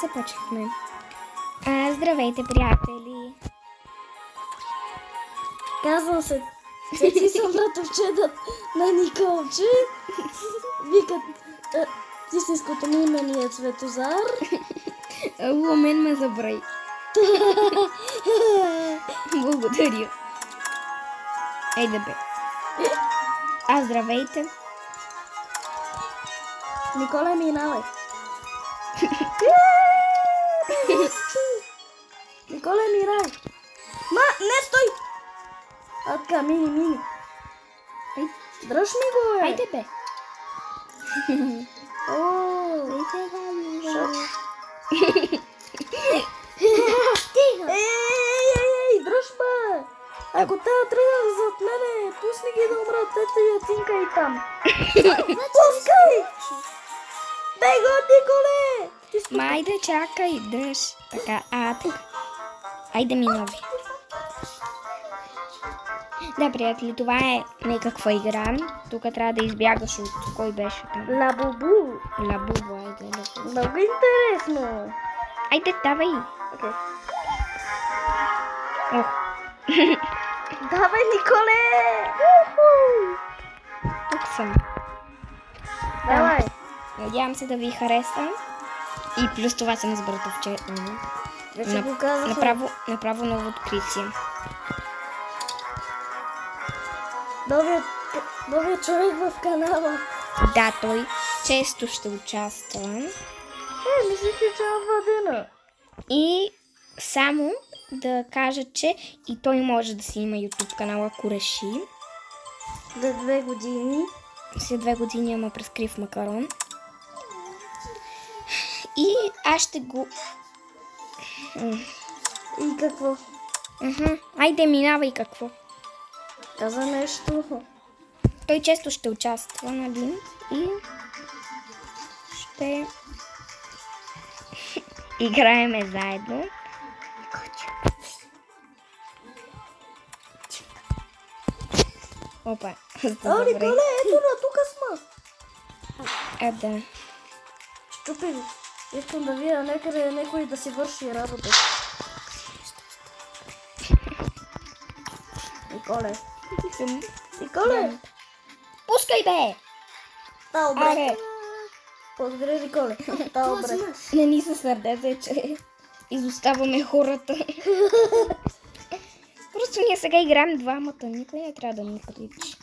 Започнахме. Здравейте, приятели! Казвам се, ти съм братовче на Николче. Викат, истинското ми име ни е Цветозар. Ломен ме забрави. Благодаря. Ейде бе. Здравейте. Никола, минавай. Никола, минавай. Не стой! Така, мини. Дръж ми го, Айде бе. Ей, дръж бе! Ако те тръгнат зад мене, пусни ги да умрат, ето я цинка и там. Пускай! Дай го, Николе! Айде, чакай, дръж. Така, така. Айде, минави. Да, приятели, това е някаква игра. Тук трябва да избягаш от кой беше там. Лабубу. Лабубу, айде. Лабубу. Много интересно. Айде, давай. Окей. Ох. Давай, Николе! Тук съм. Давай. Надявам се да ви хареса. И плюс това съм с братовче. Вече го казах. Направо ново откритие. Новият човек в канала. Да, той често ще участва. Мислих, че това дена. И само да кажа, че и той може да си има YouTube канал, ако реши. За 2 години. След 2 години има през Крив Макарон. И аз ще го... И какво? Айде, минавай какво. Каза нещо. Той често ще участва, нали? И ще играеме заедно. Опа. Николе, ето тук сме. Да. Щупи го. Искам да видя някъде някой да си върши работа. Николе! Пускай бе! Аре! Благодаря, Николе. Не ни се сърдете, че изоставаме хората. Просто ние сега играем двамата. Никой не трябва да ни приличи.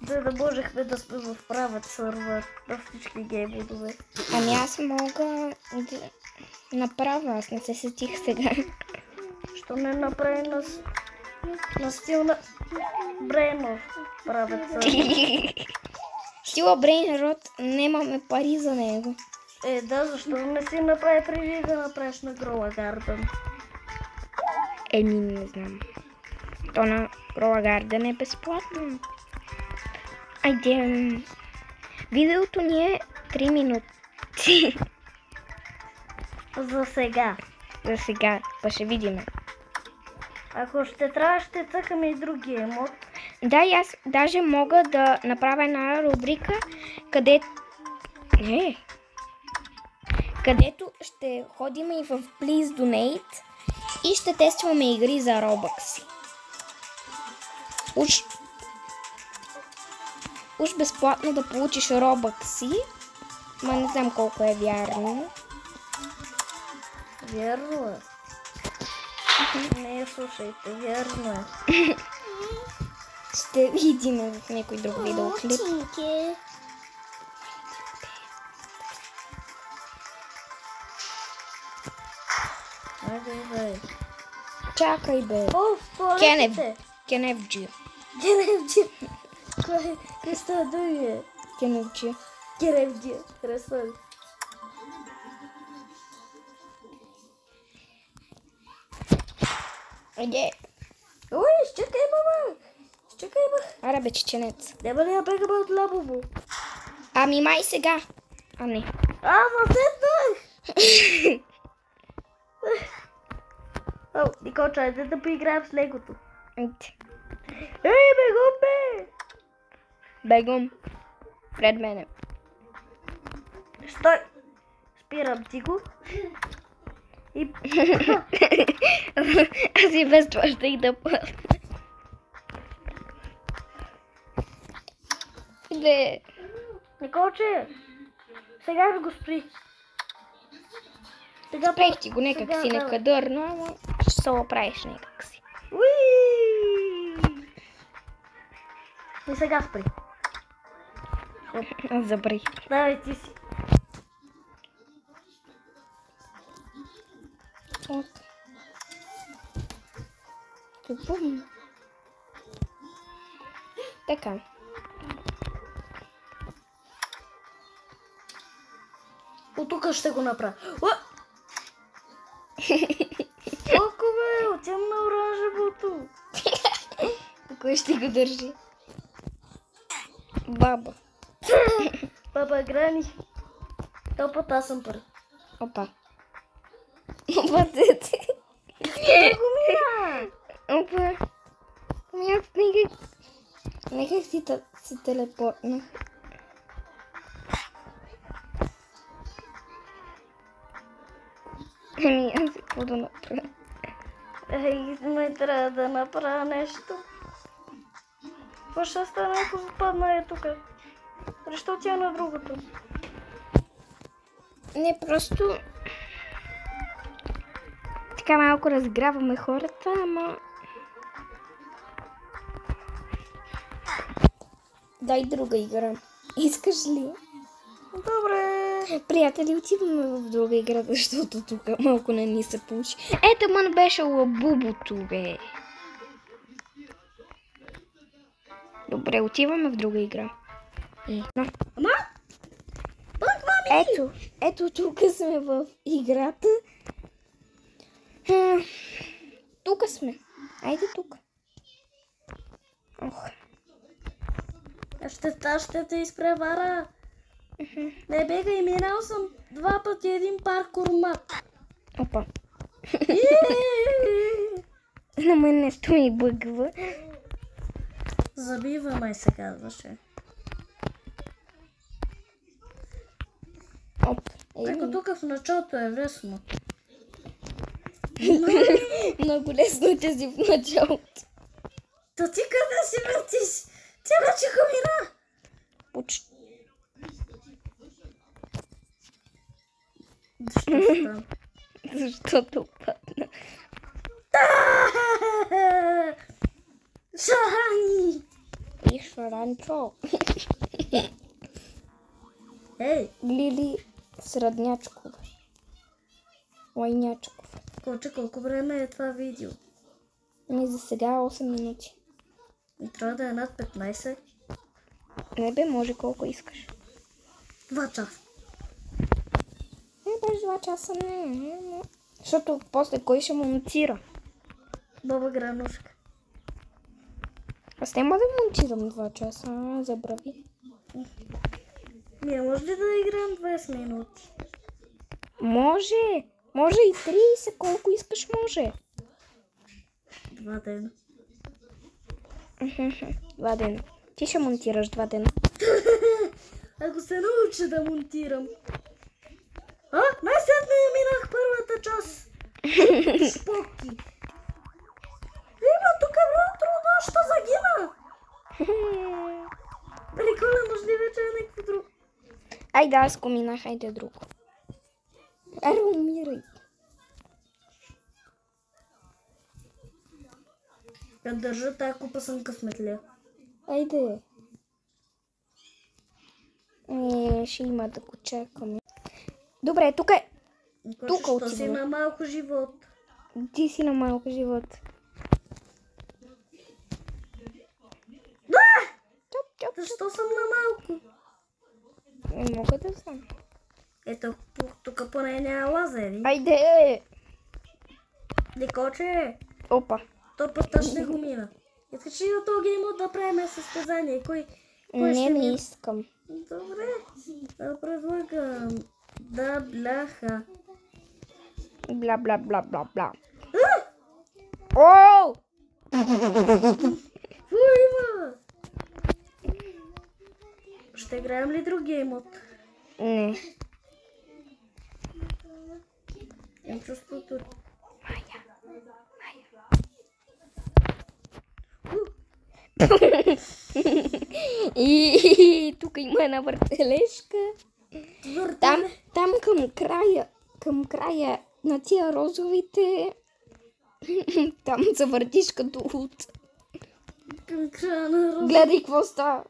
Да можехме да сме в правят сървър на всички геймодове. Аз мога да направя. Аз не се сетих сега. Що не направи на стил на Брейнов правят сървър? Стила Брейнрод, нямаме пари за него. Да, защо не си направи преди да направиш на Грола Гарден? Не знам. То на Грола Гарден е безплатно. Айде. Видеото ни е 3 минути. За сега. За сега. Па ще видим. Ако ще трябва, ще цъкаме и другия емот. Да, и аз даже мога да направя една рубрика, където ще ходим и в Please Donate и ще тестваме игри за Robux. Уж безплатно да получиш Robux, ма не знам колко е вярно. Вярно е. Не слушайте, вярно е. Ще видим в някой друг видеоклип. Айде. Чакай бе. Кеневджи. Кой става другия? Кеневджи. Харесва ли? Айде. Ой, изчакай, мама! Аре бе, чеченец. Няма ли я бегаме от Лабубу? Май сега. Не. Заседнах! Николча, айде да поиграем с легото. Бегом бе! Бегом. Пред мене. Стой! Спирам ти го. И... Аз и без това ще и да пътна. Не. Николче, сега го спри. Сега Правих ти го някак сега си давай. некадърно, ама ще се оправиш някак си. Уи! И сега спри. Забрих. Давай ти си. От. Бум. Така. От тук ще го направя. Колко бе, отивам на оранжевото. Кой ще го държи? Баба. Баба Грани. То път аз съм първи. Опа. Опа, дете. Го мина! Опа. Ами аз нека си се телепортна. Ами аз какво да направя? Ей, не трябва да направя нещо. Какво ще стане, ако западна е тук? Защо тя на другото? Не, просто... Така малко разграваме хората, ама... Дай друга игра. Искаш ли? Добре. Приятели, отиваме в друга игра, защото тук малко не ни се получи. Ето мън беше лабубото, бе. Добре, отиваме в друга игра. Но. Ама? Пък, мами! Ето тук сме в играта. Тук сме. Айде тук. Ох. Ще те изпревара. Не бегай, минал съм 2 пъти един паркур мап. Опа. На мен нещо ми бъгва. Забива май се казваше. Оп. Ако тук в началото е лесно. Много лесно е тези в началото. То ти къде си въртиш? Тя вече го мина. Почти. Защо стана? Защото падна. Шарани! И шаранчо. Ей, Лили Среднячкова. Лайнячкова. Коче, колко време е това видео? Ми за сега 8 минути. И трябва да е над 15. Не бе, може колко искаш. 2 часа. Не, без 2 часа не. Защото после кой ще монтира? Баба Гранушка. Аз няма да монтирам 2 часа, забрави. Ние може ли да играем 20 минути? Може. Може и 30, колко искаш може. 2 дена. 2 дена. Ти ще монтираш 2 дена. Ако се науча да монтирам. Най-сетне я минах първата част. Шпоки. Има, тук е много трудно, що загина. Приколен, може ли вече е някакво друго? Айде, аз го минах, айде друго. Аре, умирай. Я държа тая купа съм късметля. Айде. Ще има да го чакаме. Добре, тук е. Тук Що си отиваме. на малко живот. Ти си на малко живот. Защо съм на малко? Не мога да знам. Ето, тук поне няма лазери. Айде! Николче, Опа. то пътта ще го мина. Искаш ли от този геймот да правим състезание? Кой Не, ще не мина? искам. Добре, да предлагам. Да, бляха. Бла, бла, бла, бла, бла. Оу! Фу, има! Ще играем ли друг геймот? Не. Имам чувството. И тук има една въртележка. Там към края на тия розовите, там се въртиш като от. Към края на розовите. Гледай какво става.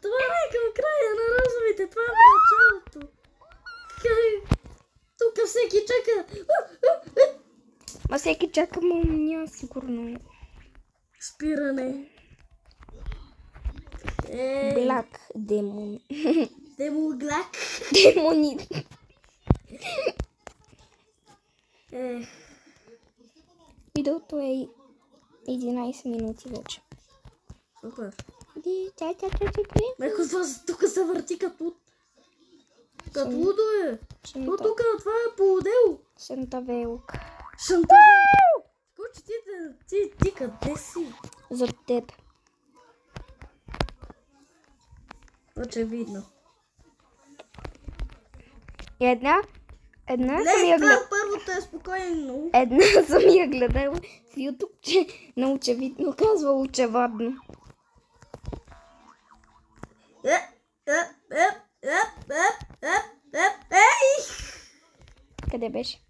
Това не е към края на розовите, това е в началото. Тук всеки чака. Ма всеки чака, но няма сигурно. Спиране. Блак демон. Демоглак. Демони. Видеото е 11 минути вече. Супер. Меко това тук се върти като лудо е. То тук това е полудел. Шантавелк. Шантавелк. Коче ти къде си? За теб. Очевидно. Една съм я гледала. Първото е спокойно. Една съм я гледала в YouTube, че на очевидно казва очевадно. Къде беше?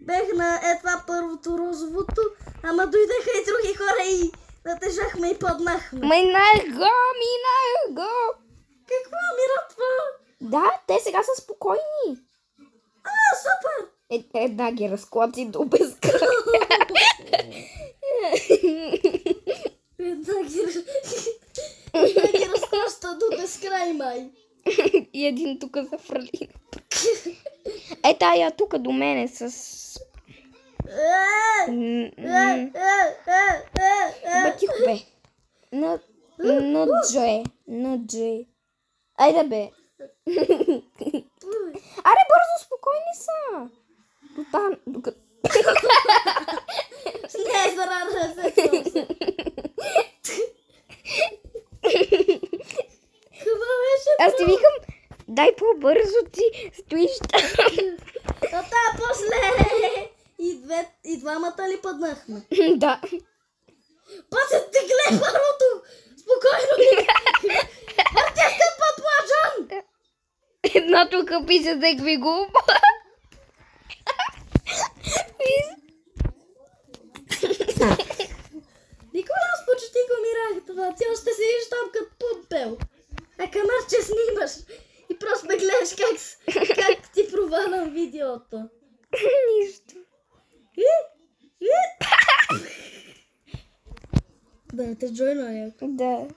Бех на това първото розовото, ама дойдеха и други хора и натежахме и паднахме. Минах го! Какво мира това? Да, те сега са спокойни. Супер! Една ги разклати до безкрай. Една ги разклаща до безкрай, май. И един тук зафрали. Тая тук до мене с... Бе, тихо бе. На Дже. Айде бе. Аре, бързо, спокойни са. До там, докато... Не, зарада се. Това беше... Аз ти викам, дай по-бързо, ти стоиш там. После... И двамата ли паднахме? Да. Пасят ти гледай първото! Спокойно! Артиста подплажан! Една тук пише да ви го. Николас, почти го мирах това. Ти още седиш там като пумпел. А камар, че снимаш. И просто ме гледаш как ти провалям видеото. Нищо. Да, те джойна някой. Да.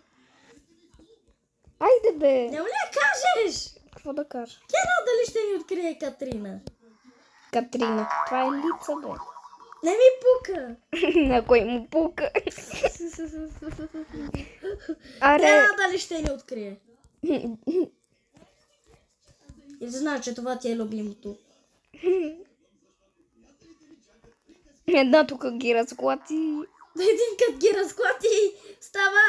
Айде бе. Няма ли да кажеш? Какво да кажа? Кера, дали ще ни открие Катрина? Катрина. Това е лица, бе. Не ми пука. На кой му пука? Аре. Кера, дали ще ни открие? И знае, че това ти е любимото. Една тук ги разклати. Един кът ги разклати, става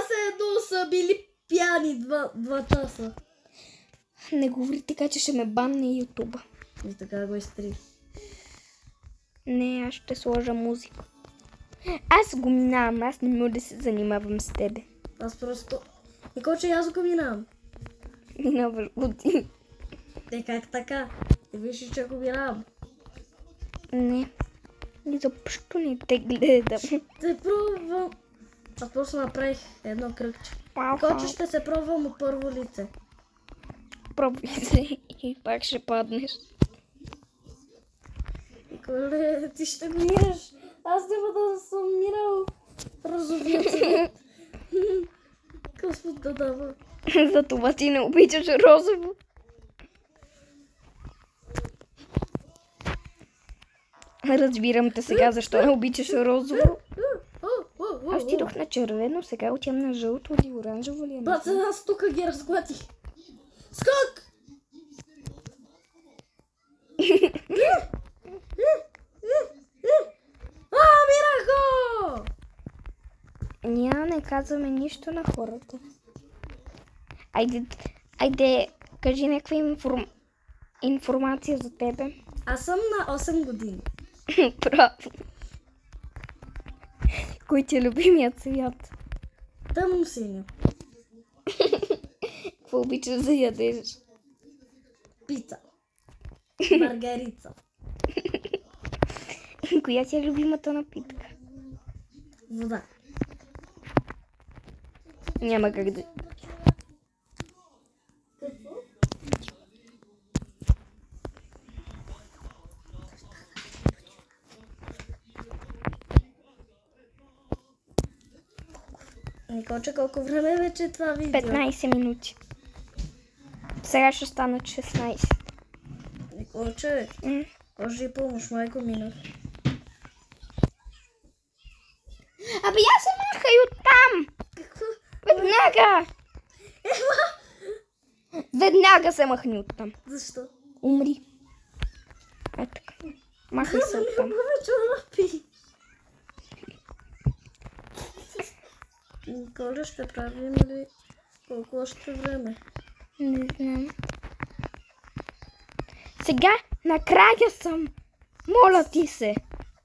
се едно са били пияни 2 часа. Не говори така, че ще ме банне ютуба. И така го изтри. Не, аз ще сложа музика. Аз го минавам, аз не мога да се занимавам с тебе. Аз просто... Николче, аз го минавам. Минаваш го ти. Как така? Ти виж, че го минавам. Не. Изобщо не те гледам. Те пробвам. Аз просто направих едно кръгче. Николче, ще се пробвам от първо лице. Пробвай се и пак ще паднеш. Николе, ти ще го мираш. Аз няма да съм мирал розовия цвет. Господ да дава. Затова ти не обичаш розово. Разбирам те сега, защо не обичаш розово. Аз отидох на червено, сега отивам на жълто или оранжево ли? Баца, аз тук ги разклатих. Скок! Мирах го! Ние не казваме нищо на хората. Айде, кажи някаква информация. информация за тебе. Аз съм на 8 години. Право. Кой ти е любимият цвят? Тъмно синьо. Какво обичаш да ядеш? Пица. Маргарица. Коя ти е любимата напитка? Вода. Няма как да... Николче, колко време вече е това видео? 15 минути. Сега ще станат 16. Николче, може и помощ, майко минус. Абе, я се махай оттам! Какво? Веднага! Веднага се махни оттам. Защо? Умри. Е така. Махай се оттам. Повече лапи. Николя, ще правим ли колко още време? Не знам. Сега накрая съм. Моля ти се.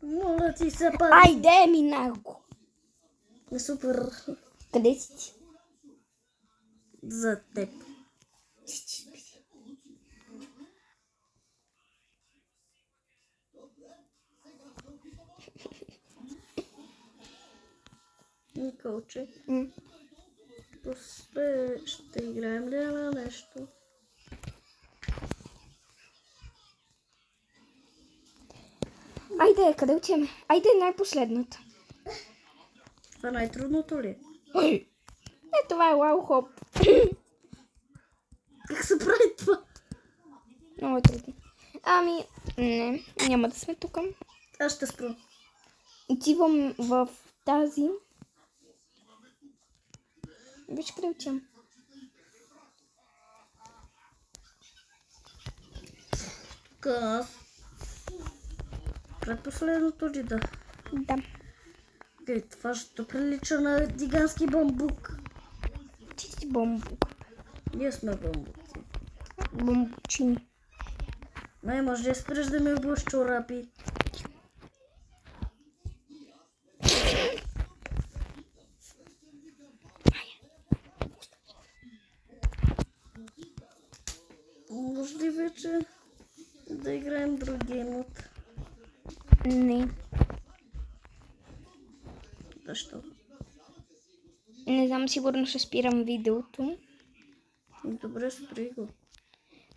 Моля ти се пак. Айде, минах го. Супер. Къде си ти? За теб. Николче, после ще играем ли на нещо? Айде, къде отиваме? Айде, най-последната. Това е най-трудното ли? Е, това е лау хоп. Как се прави това? Много е трудно. Ами, не, няма да сме тук. Аз ще спра. Отивам в тази. Виж къде отивам. Тук аз. Предпоследното ли да? Да. Окей, това ще прилича на гигантски бамбук. Ти си бомбук. Ние сме бамбуци. Бомбучини. Май, може да спреш да ми обуваш чорапи. Може ли вече да играем друг геймот? Не. Защо? Не знам, сигурно ще спирам видеото. Добре, спри го.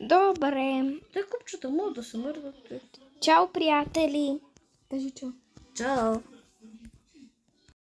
Добре. Те купчета могат да се мърдат. Чао, приятели. Кажи чао. Чао!